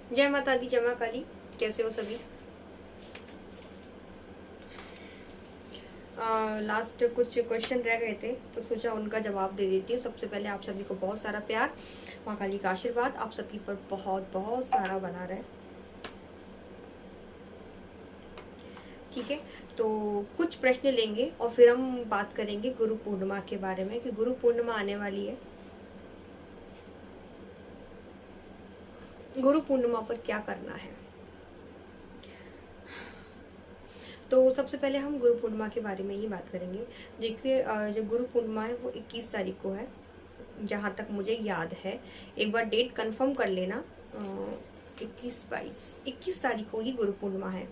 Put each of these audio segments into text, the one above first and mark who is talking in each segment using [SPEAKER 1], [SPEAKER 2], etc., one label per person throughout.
[SPEAKER 1] जय माता दी, जय मां काली। कैसे हो सभी? लास्ट कुछ क्वेश्चन रह गए थे तो सोचा उनका जवाब दे देती हूँ। सबसे पहले आप सभी को बहुत सारा प्यार, माँ काली का आशीर्वाद आप सभी पर बहुत बहुत सारा बना रहे। ठीक है, तो कुछ प्रश्न लेंगे और फिर हम बात करेंगे गुरु पूर्णिमा के बारे में कि गुरु पूर्णिमा आने वाली है। गुरु पूर्णिमा पर क्या करना है, तो सबसे पहले हम गुरु पूर्णिमा के बारे में ही बात करेंगे। देखिए, जो गुरु पूर्णिमा है वो 21 तारीख को है, जहाँ तक मुझे याद है। एक बार डेट कंफर्म कर लेना। 21 तारीख को ही गुरु पूर्णिमा है।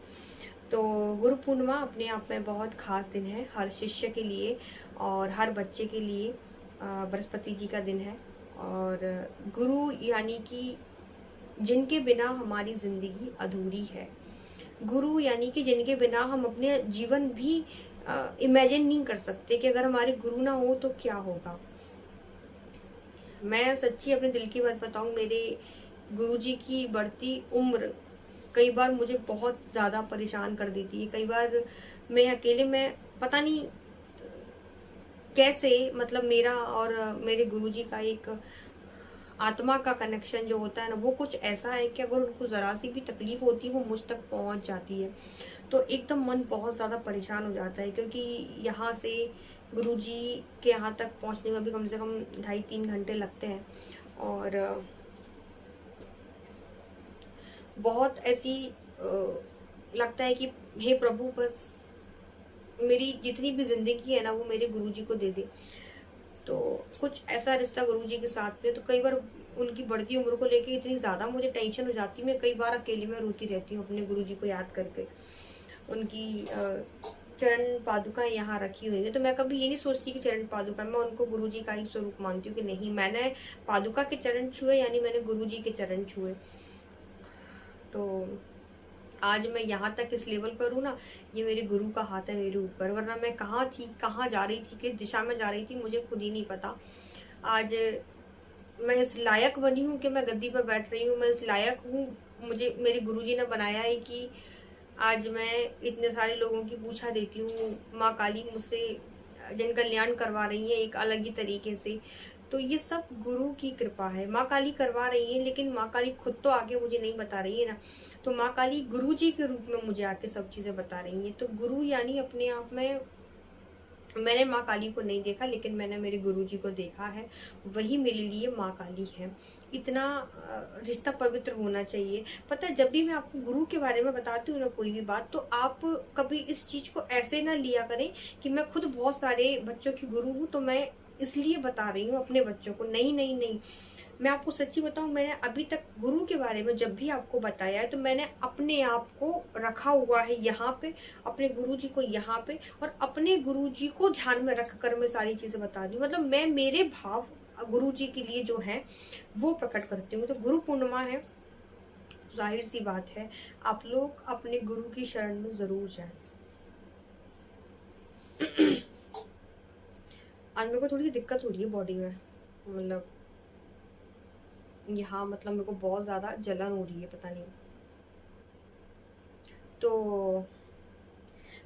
[SPEAKER 1] तो गुरु पूर्णिमा अपने आप में बहुत खास दिन है हर शिष्य के लिए और हर बच्चे के लिए। बृहस्पति जी का दिन है और गुरु यानी कि जिनके बिना हमारी जिंदगी अधूरी है। गुरु यानी कि जिनके बिना हम अपने जीवन भी इमेजिन नहीं कर सकते कि अगर हमारे गुरु ना हो तो क्या होगा। मैं सच्ची अपने दिल की बात बताऊं, मेरे गुरुजी की बढ़ती उम्र कई बार मुझे बहुत ज़्यादा परेशान कर देती है। कई बार मैं अकेले में पता नहीं कैसे, मतलब मेरा और मेरे गुरुजी का एक आत्मा का कनेक्शन जो होता है ना, वो कुछ ऐसा है कि अगर उनको ज़रा सी भी तकलीफ होती है वो मुझ तक पहुंच जाती है। तो एकदम मन बहुत ज़्यादा परेशान हो जाता है, क्योंकि यहाँ से गुरुजी के यहाँ तक पहुँचने में भी कम से कम 2.5-3 घंटे लगते हैं। और बहुत ऐसी लगता है कि हे प्रभु, बस मेरी जितनी भी जिंदगी है ना वो मेरे गुरुजी को दे दे। तो कुछ ऐसा रिश्ता गुरुजी के साथ में, तो कई बार उनकी बढ़ती उम्र को लेके इतनी ज़्यादा मुझे टेंशन हो जाती है। मैं कई बार अकेली में रोती रहती हूँ अपने गुरुजी को याद करके। उनकी चरण पादुका यहाँ रखी हुई है, तो मैं कभी ये नहीं सोचती कि चरण पादुका, मैं उनको गुरुजी का ही स्वरूप मानती हूँ कि नहीं, मैंने पादुका के चरण छुए यानी मैंने गुरुजी के चरण छुए। तो आज मैं यहाँ तक इस लेवल पर हूँ ना, ये मेरे गुरु का हाथ है मेरे ऊपर, वरना मैं कहाँ थी, कहाँ जा रही थी, किस दिशा में जा रही थी, मुझे खुद ही नहीं पता। आज मैं इस लायक बनी हूँ कि मैं गद्दी पर बैठ रही हूँ। मैं इस लायक हूँ, मुझे मेरे गुरुजी ने बनाया है कि आज मैं इतने सारे लोगों की पूछा देती हूँ। माँ काली मुझसे जन कल्याण करवा रही है एक अलग ही तरीके से। तो ये सब गुरु की कृपा है। माँ काली करवा रही है, लेकिन माँ काली खुद तो आके मुझे नहीं बता रही है ना, तो माँ काली गुरु जी के रूप में मुझे आके सब चीजें बता रही है। तो गुरु यानी अपने आप में, मैंने माँ काली को नहीं देखा लेकिन मैंने मेरे गुरुजी को देखा है, वही मेरे लिए माँ काली है। इतना रिश्ता पवित्र होना चाहिए। पता है, जब भी मैं आपको गुरु के बारे में बताती हूँ ना कोई भी बात, तो आप कभी इस चीज को ऐसे ना लिया करें कि मैं खुद बहुत सारे बच्चों की गुरु हूँ तो मैं इसलिए बता रही हूँ अपने बच्चों को। नहीं नहीं नहीं, मैं आपको सच्ची बताऊं, मैंने अभी तक गुरु के बारे में जब भी आपको बताया है तो मैंने अपने आप को रखा हुआ है यहाँ पे, अपने गुरुजी को यहाँ पे, और अपने गुरुजी को ध्यान में रख कर मैं सारी चीजें बता दी। मतलब मैं मेरे भाव गुरुजी के लिए जो है वो प्रकट करती हूँ। तो गुरु पूर्णिमा है, जाहिर सी बात है आप लोग अपने गुरु की शरण में जरूर जाएं। आज मेरे को थोड़ी दिक्कत हो रही है बॉडी में, मतलब यहाँ, मतलब मेरे को बहुत ज्यादा जलन हो रही है, पता नहीं। तो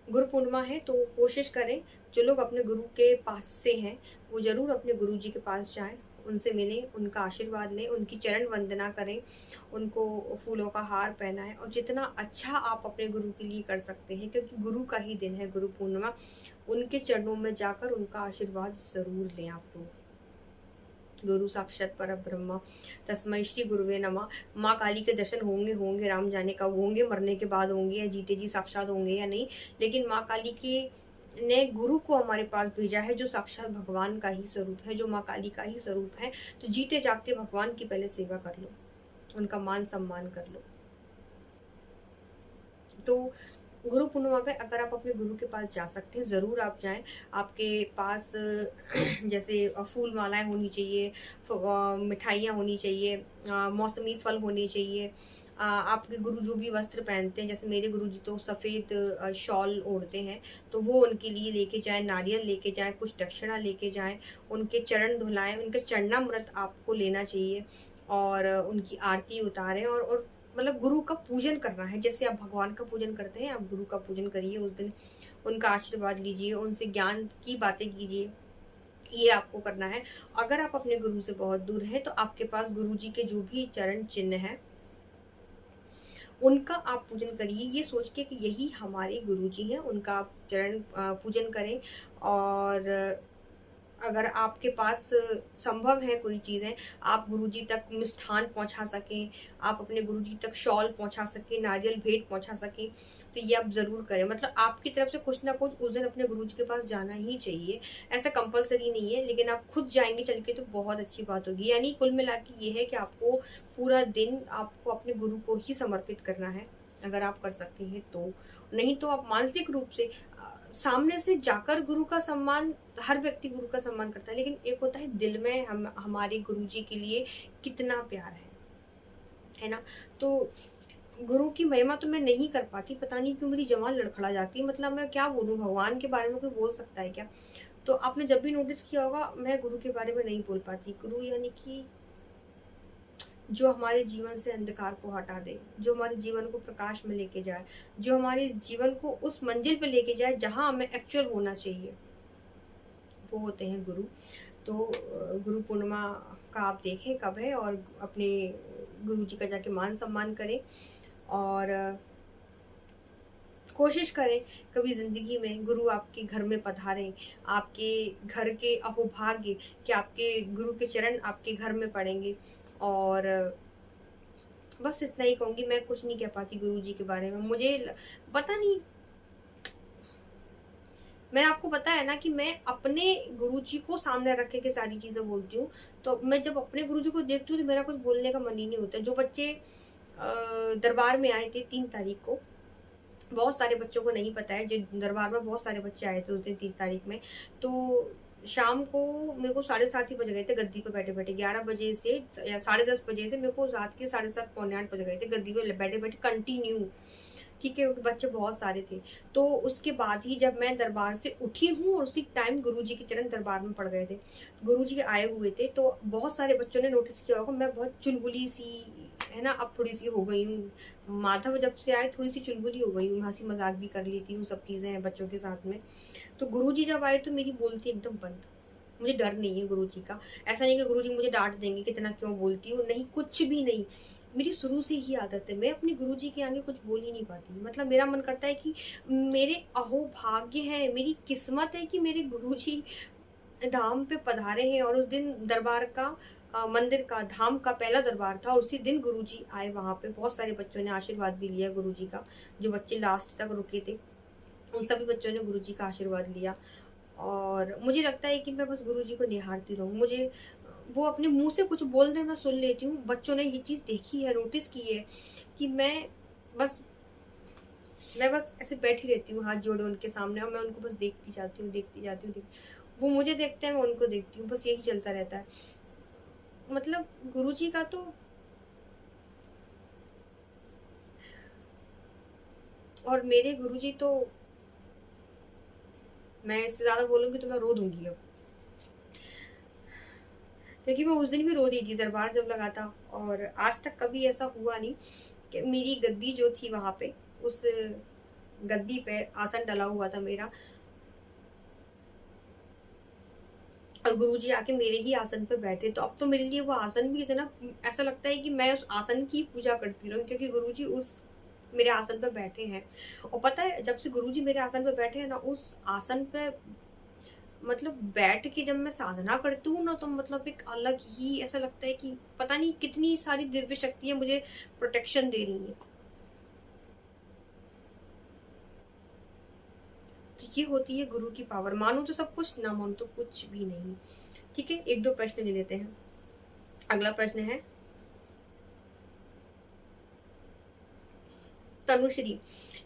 [SPEAKER 1] गुरु पूर्णिमा है तो कोशिश करें, जो लोग अपने गुरु के पास से हैं वो जरूर अपने गुरु जी के पास जाएं, उनसे मिलें, उनका आशीर्वाद लें, उनकी चरण वंदना करें, उनको फूलों का हार पहनाएं, और जितना अच्छा आप अपने गुरु के लिए कर सकते हैं, क्योंकि गुरु का ही दिन है गुरु पूर्णिमा, उनके चरणों में जाकर उनका आशीर्वाद जरूर लें आप लोग। गुरु साक्षात पर ब्रह्मा तस्मै श्री गुरुवे नमः। माँ काली के दर्शन होंगे होंगे, राम जाने कब होंगे, मरने के बाद होंगे या जीते जी साक्षात होंगे या नहीं, लेकिन माँ काली के ने गुरु को हमारे पास भेजा है जो साक्षात भगवान का ही स्वरूप है, जो माँ काली का ही स्वरूप है। तो जीते जागते भगवान की पहले सेवा कर लो, उनका मान सम्मान कर लो। तो गुरु पूर्णिमा पे अगर आप अपने गुरु के पास जा सकते हैं जरूर आप जाएं। आपके पास जैसे फूल मालाएं होनी चाहिए, मिठाइयाँ होनी चाहिए, मौसमी फल होने चाहिए। आपके गुरु जो भी वस्त्र पहनते हैं, जैसे मेरे गुरु जी तो सफ़ेद शॉल ओढ़ते हैं, तो वो उनके लिए लेके जाएं, नारियल लेके जाएं, कुछ दक्षिणा लेके जाएं, उनके चरण धुलाएं, उनके चरणामृत आपको लेना चाहिए और उनकी आरती उतारें। और मतलब गुरु का पूजन करना है। जैसे आप भगवान का पूजन करते हैं, आप गुरु का पूजन करिए, उस दिन उनका आशीर्वाद लीजिए, उनसे ज्ञान की बातें कीजिए, ये आपको करना है। अगर आप अपने गुरु से बहुत दूर हैं तो आपके पास गुरु जी के जो भी चरण चिन्ह है उनका आप पूजन करिए, ये सोच के कि यही हमारे गुरु जी हैं, उनका आप चरण पूजन करें। और अगर आपके पास संभव है कोई चीज़ें, आप गुरुजी तक मिष्ठान पहुंचा सकें, आप अपने गुरुजी तक शॉल पहुंचा सकें, नारियल भेंट पहुंचा सकें, तो ये आप ज़रूर करें। मतलब आपकी तरफ से कुछ ना कुछ उस दिन अपने गुरुजी के पास जाना ही चाहिए। ऐसा कंपलसरी नहीं है, लेकिन आप खुद जाएंगे चल के तो बहुत अच्छी बात होगी। यानी कुल मिला के ये है कि आपको पूरा दिन आपको अपने गुरु को ही समर्पित करना है, अगर आप कर सकते हैं तो। नहीं तो आप मानसिक रूप से सामने से जाकर गुरु का सम्मान, हर व्यक्ति गुरु का सम्मान करता है, लेकिन एक होता है दिल में हम हमारे गुरु जी के लिए कितना प्यार है ना। तो गुरु की महिमा तो मैं नहीं कर पाती, पता नहीं क्यों मेरी जवान लड़खड़ा जाती है। मतलब मैं क्या बोलूं, भगवान के बारे में कोई बोल सकता है क्या? तो आपने जब भी नोटिस किया होगा मैं गुरु के बारे में नहीं बोल पाती। गुरु यानी कि जो हमारे जीवन से अंधकार को हटा दे, जो हमारे जीवन को प्रकाश में लेके जाए, जो हमारे जीवन को उस मंजिल पे लेके जाए जहां हमें एक्चुअल होना चाहिए, वो होते हैं गुरु। तो गुरु पूर्णिमा का आप देखें कब है, और अपने गुरु जी का जाके मान सम्मान करें। और कोशिश करें कभी ज़िंदगी में गुरु आपके घर में पधारें, आपके घर के अहोभाग्य कि आपके गुरु के चरण आपके घर में पड़ेंगे। और बस इतना ही कहूँगी, मैं कुछ नहीं कह पाती गुरु जी के बारे में। मुझे पता नहीं, मैंने आपको बताया ना कि मैं अपने गुरु जी को सामने रख के सारी चीज़ें बोलती हूँ। तो मैं जब अपने गुरु जी को देखती हूँ तो मेरा कुछ बोलने का मन ही नहीं होता। जो बच्चे दरबार में आए थे 3 तारीख को, बहुत सारे बच्चों को नहीं पता है, जो दरबार में बहुत सारे बच्चे आए थे उस दिन 3 तारीख में। तो शाम को मेरे को 7:30 ही बज गए थे गद्दी पे बैठे बैठे। 11 बजे से या 10:30 बजे से मेरे को रात के 7:30 पौने 8 बज गए थे गद्दी पे बैठे बैठे कंटिन्यू। ठीक है, क्योंकि बच्चे बहुत सारे थे। तो उसके बाद ही जब मैं दरबार से उठी हूँ और उसी टाइम गुरुजी के चरण दरबार में पड़ गए थे, गुरुजी आए हुए थे। तो बहुत सारे बच्चों ने नोटिस किया होगा मैं बहुत चुलबुली सी, है ना, अब थोड़ी सी हो गई हूँ। माधव जब से आए थोड़ी सी चुलबुली हो गई हूँ, हंसी मजाक भी कर लेती हूँ, सब चीज़ें हैं बच्चों के साथ में। तो गुरुजी जब आए तो मेरी बोलती एकदम बंद। मुझे डर नहीं है गुरुजी का। ऐसा नहीं कि गुरुजी मुझे डांट देंगे कितना क्यों बोलती हूँ, नहीं, कुछ भी नहीं। मेरी शुरू से ही आदत है, मैं अपनी गुरुजी के आगे कुछ बोल ही नहीं पाती। मतलब मेरा मन करता है कि मेरे अहोभाग्य है, मेरी किस्मत है कि मेरे गुरुजी धाम पे पधारे हैं। और उस दिन दरबार का मंदिर का, धाम का पहला दरबार था, और उसी दिन गुरुजी आए वहाँ पे। बहुत सारे बच्चों ने आशीर्वाद भी लिया गुरुजी का, जो बच्चे लास्ट तक रुके थे उन सभी बच्चों ने गुरुजी का आशीर्वाद लिया। और मुझे लगता है कि मैं बस गुरुजी को निहारती रहूँ। मुझे वो अपने मुंह से कुछ बोल दे मैं सुन लेती हूँ। बच्चों ने ये चीज़ देखी है, नोटिस की है कि बस मैं बस ऐसे बैठी रहती हूँ हाथ जोड़े उनके सामने, और मैं उनको बस देखती जाती हूँ, देखती जाती हूँ। वो मुझे देखते हैं, मैं उनको देखती हूँ, बस यही चलता रहता है। मतलब गुरुजी का तो, और मेरे गुरुजी तो, मैं इससे ज़्यादा बोलूँगी तो मैं रो दूंगी अब, क्योंकि मैं उस दिन भी रो दी थी दरबार जब लगा था। और आज तक कभी ऐसा हुआ नहीं कि मेरी गद्दी जो थी वहाँ पे, उस गद्दी पे आसन डला हुआ था मेरा, और गुरुजी आके मेरे ही आसन पे बैठे। तो अब तो मेरे लिए वो आसन भी इतना ऐसा लगता है कि मैं उस आसन की पूजा करती रहूं, क्योंकि गुरुजी उस मेरे आसन पे बैठे हैं। और पता है, जब से गुरुजी मेरे आसन पे बैठे हैं ना, उस आसन पे मतलब बैठ के जब मैं साधना करती हूँ ना, तो मतलब एक अलग ही ऐसा लगता है कि पता नहीं कितनी सारी दिव्य शक्तियां मुझे प्रोटेक्शन दे रही हैं। तो ये होती है गुरु की पावर। मानो तो सब कुछ, ना मानो तो कुछ भी नहीं। ठीक है, 1-2 प्रश्न ले लेते हैं। अगला प्रश्न है तनुश्री,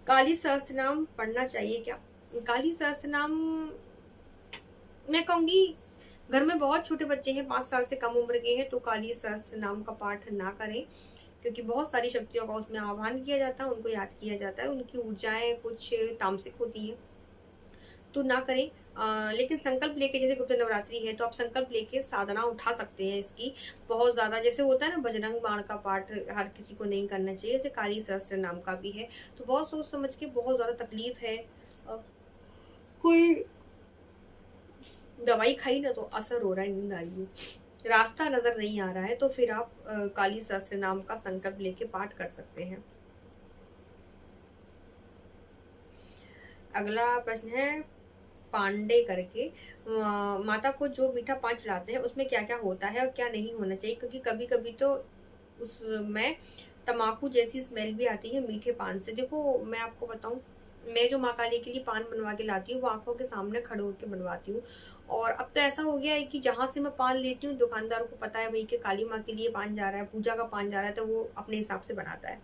[SPEAKER 1] काली सहस्त्र नाम पढ़ना चाहिए क्या? काली सहस्त्र नाम, मैं कहूंगी घर में बहुत छोटे बच्चे हैं, 5 साल से कम उम्र के हैं, तो काली सहस्त्र नाम का पाठ ना करें, क्योंकि बहुत सारी शक्तियों का उसमें आह्वान किया जाता है, उनको याद किया जाता है। उनकी ऊर्जाएं कुछ तामसिक होती हैं, तो ना करें। लेकिन संकल्प लेके, जैसे गुप्त नवरात्रि है तो आप संकल्प लेके साधना उठा सकते हैं इसकी। बहुत ज्यादा जैसे होता है ना, बजरंग बाण का पाठ हर किसी को नहीं करना चाहिए, जैसे काली सहस्त्र नाम का भी है। तो बहुत सोच समझ के, बहुत ज्यादा तकलीफ है, कोई दवाई खाई ना तो असर हो रहा है, नींद आ रही है, रास्ता नजर नहीं आ रहा है, तो फिर आप काली सहस्त्र नाम का संकल्प लेके पाठ कर सकते हैं। अगला प्रश्न है पांडे करके, माता को जो मीठा पान चढ़ाते हैं उसमें क्या क्या होता है और क्या नहीं होना चाहिए, क्योंकि कभी कभी तो उसमें तम्बाकू जैसी स्मेल भी आती है मीठे पान से। देखो मैं आपको बताऊं, मैं जो माँ काली के लिए पान बनवा के लाती हूँ वो आंखों के सामने खड़े होकर बनवाती हूँ। और अब तो ऐसा हो गया है कि जहां से मैं पान लेती हूँ दुकानदार को पता है भाई कि काली माँ के लिए पान जा रहा है, पूजा का पान जा रहा है, तो वो अपने हिसाब से बनाता है।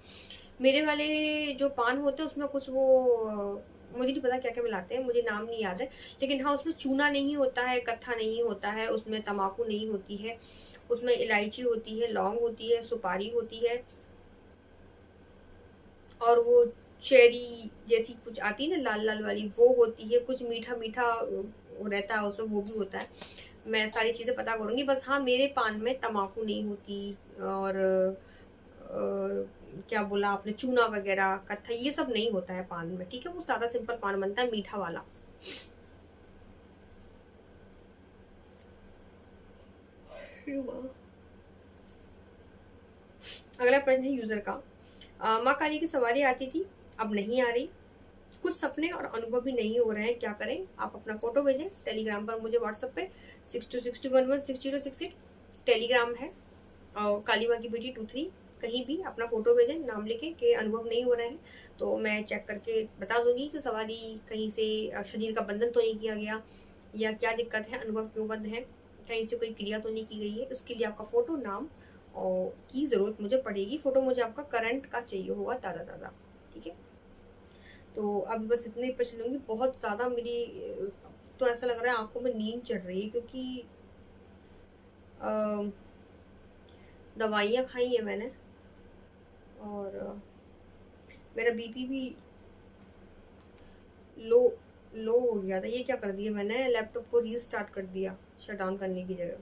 [SPEAKER 1] मेरे वाले जो पान होते हैं उसमें कुछ वो मुझे नहीं पता क्या क्या मिलाते हैं, मुझे नाम नहीं याद है, लेकिन हाँ उसमें चूना नहीं होता है, कत्था नहीं होता है, उसमें तम्बाकू नहीं होती है, उसमें इलायची होती है, लौंग होती है, सुपारी होती है, और वो चेरी जैसी कुछ आती है ना लाल लाल वाली, वो होती है, कुछ मीठा मीठा रहता है उसमें, वो भी होता है। मैं सारी चीजें पता करूंगी। बस हाँ, मेरे पान में तम्बाकू नहीं होती, और क्या बोला आपने, चूना वगैरह कत्था ये सब नहीं होता है पान में, ठीक है। वो सादा सिंपल पान बनता है मीठा वाला। अगला प्रश्न है यूजर का, माँ काली की सवारी आती थी, अब नहीं आ रही, कुछ सपने और अनुभव भी नहीं हो रहे हैं, क्या करें। आप अपना फोटो भेजें टेलीग्राम पर मुझे, व्हाट्सएप पे 6262116068 टेलीग्राम है, और काली माँ की बेटी 23 कहीं भी अपना फोटो भेजें नाम लेके कि अनुभव नहीं हो रहे हैं, तो मैं चेक करके बता दूंगी कि सवारी कहीं से शरीर का बंधन तो नहीं किया गया, या क्या दिक्कत है, अनुभव क्यों बंद है, कहीं से कोई क्रिया तो नहीं की गई है। उसके लिए आपका फोटो, नाम और की जरूरत मुझे पड़ेगी। फोटो मुझे आपका करंट का चाहिए होगा, ताज़ा ताज़ा, ठीक है। तो अभी बस इतने ही प्रश्न लूंगी। बहुत ज़्यादा मेरी तो ऐसा लग रहा है आंखों में नींद चढ़ रही है, क्योंकि दवाइयाँ खाई है मैंने, और मेरा बीपी भी लो लो हो गया था। ये क्या कर दिया मैंने, लैपटॉप को रीस्टार्ट कर दिया शट डाउन करने की जगह।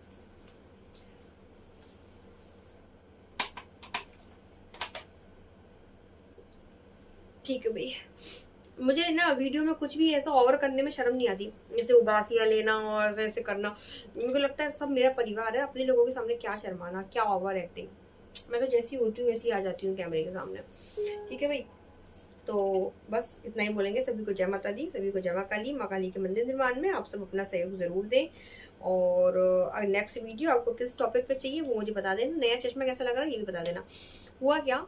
[SPEAKER 1] ठीक है भाई, मुझे ना वीडियो में कुछ भी ऐसा ओवर करने में शर्म नहीं आती, जैसे उबासियाँ लेना और ऐसे करना। मेरे को लगता है सब मेरा परिवार है, अपने लोगों के सामने क्या शर्माना, क्या ओवर एक्टिंग। मैं तो जैसी होती हूँ वैसी आ जाती हूँ कैमरे के सामने, ठीक है भाई। तो बस इतना ही बोलेंगे। सभी को जय माता दी, सभी को जय माँ काली। माँ काली के मंदिर निर्माण में आप सब अपना सहयोग जरूर दें, और नेक्स्ट वीडियो आपको किस टॉपिक पे चाहिए वो मुझे बता देना। नया चश्मा कैसा लग रहा है ये भी बता देना। हुआ क्या,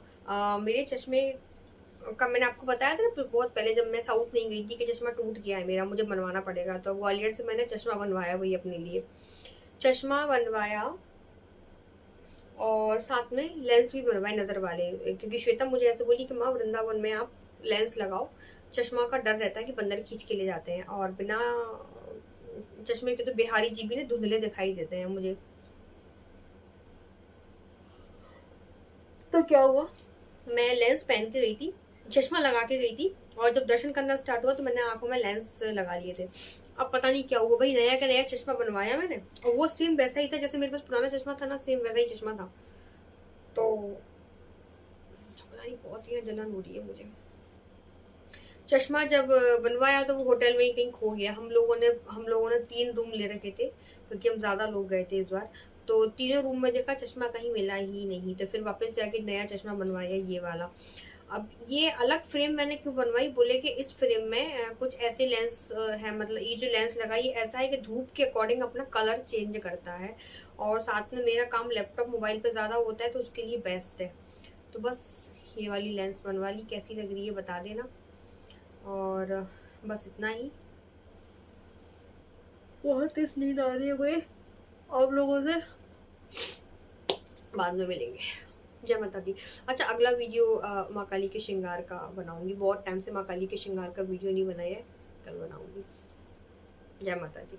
[SPEAKER 1] मेरे चश्मे का मैंने आपको बताया था ना बहुत पहले, जब मैं साउथ नहीं गई थी, कि चश्मा टूट गया है मेरा, मुझे बनवाना पड़ेगा, तो ग्वालियर से मैंने चश्मा बनवाया वही अपने लिए, चश्मा बनवाया और साथ में लेंस भी बनवाए नजर वाले, क्योंकि श्वेता मुझे ऐसे बोली कि माँ वृंदावन में आप लेंस लगाओ, चश्मा का डर रहता है कि बंदर खींच के ले जाते हैं, और बिना चश्मे के तो बिहारी जी भी ने धुंधले दिखाई देते हैं मुझे। तो क्या हुआ, मैं लेंस पहन के गई थी, चश्मा लगा के गई थी, और जब दर्शन करना स्टार्ट हुआ तो मैंने आंखों में लेंस लगा लिए थे। अब पता नहीं क्या हुआ भाई, नया का नया चश्मा बनवाया मैंने, और वो सेम वैसा ही था जैसे मेरे पास पुराना चश्मा था ना, सेम वैसा ही चश्मा था। तो पता नहीं, बहुत ही जलन हो रही है मुझे। चश्मा जब बनवाया तो वो होटल में ही कहीं खो गया। हम लोगों ने 3 रूम ले रखे थे, क्योंकि हम ज्यादा लोग गए थे इस बार। तो तीनों रूम में देखा चश्मा कहीं मिला ही नहीं, तो फिर वापस से आके नया चश्मा बनवाया ये वाला। अब ये अलग फ्रेम मैंने क्यों बनवाई, बोले कि इस फ्रेम में कुछ ऐसे लेंस है, मतलब ये जो लेंस लगा ये ऐसा है कि धूप के अकॉर्डिंग अपना कलर चेंज करता है, और साथ में मेरा काम लैपटॉप मोबाइल पे ज़्यादा होता है, तो उसके लिए बेस्ट है। तो बस ये वाली लेंस बनवा ली, कैसी लग रही है बता देना, और बस इतना ही। बहुत तेज नींद आ रही है भाई, आप लोगों से बाद में मिलेंगे। जय माता दी। अच्छा, अगला वीडियो माँ काली के श्रृंगार का बनाऊंगी, बहुत टाइम से माँ काली के श्रृंगार का वीडियो नहीं बनाया है, कल बनाऊंगी। जय माता दी।